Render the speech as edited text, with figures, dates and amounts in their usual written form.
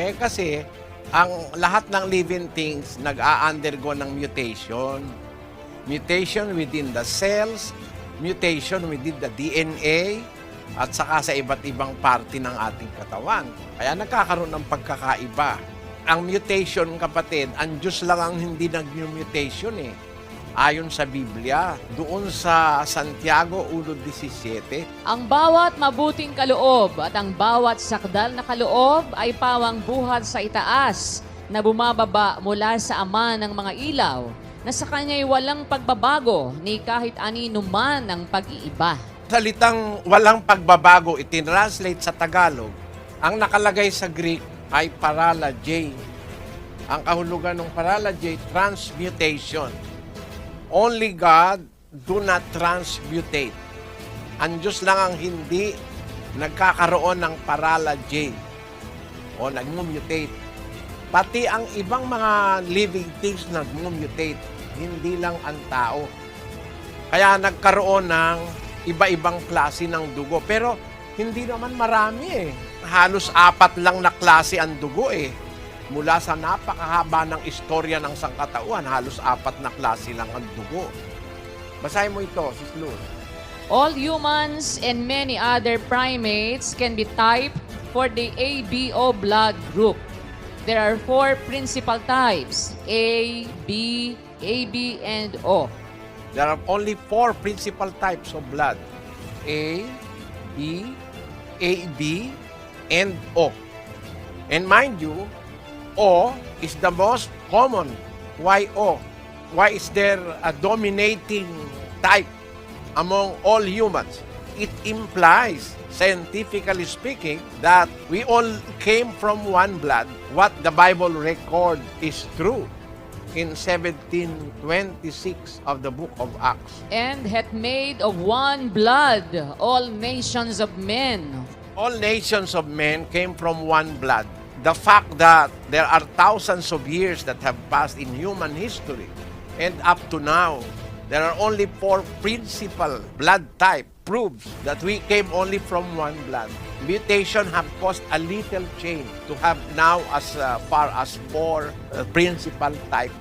Eh kasi, ang lahat ng living things nag-a-undergo ng mutation. Mutation within the cells, mutation within the DNA, at saka sa iba't ibang parte ng ating katawan. Kaya nagkakaroon ng pagkakaiba. Ang mutation, kapatid, ang Diyos lang ang hindi nag-mutation eh. Ayon sa Biblia, doon sa Santiago 1:17. Ang bawat mabuting kaloob at ang bawat sakdal na kaloob ay pawang buhat sa itaas na bumababa mula sa Ama ng mga ilaw, na sa Kanya'y walang pagbabago ni kahit anino man ang pag-iiba. Salitang walang pagbabago, itinranslate sa Tagalog, ang nakalagay sa Greek ay paralage. Ang kahulugan ng paralage, transmutation. Only God do not transmutate. Ang Diyos lang ang hindi nagkakaroon ng paralage o nagmutate. Pati ang ibang mga living things nagmutate, hindi lang ang tao. Kaya nagkaroon ng iba-ibang klase ng dugo. Pero hindi naman marami eh. Halos 4 lang na klase ang dugo eh. Mula sa napakahaba ng istorya ng sangkatauhan, halos 4 na klase lang ang dugo. Basahin mo ito, Sis Luz. All humans and many other primates can be typed for the ABO blood group. There are 4 principal types, A, B, AB, and O. There are only 4 principal types of blood. A, B, AB, and O. And mind you, O is the most common. Why O? Why is there a dominating type among all humans? It implies, scientifically speaking, that we all came from one blood. What the Bible record is true in 17:26 of the book of Acts. And hath made of one blood all nations of men. All nations of men came from one blood. The fact that there are thousands of years that have passed in human history, and up to now, there are only 4 principal blood type proves that we came only from one blood. Mutation have caused a little change to have now as far as 4 principal type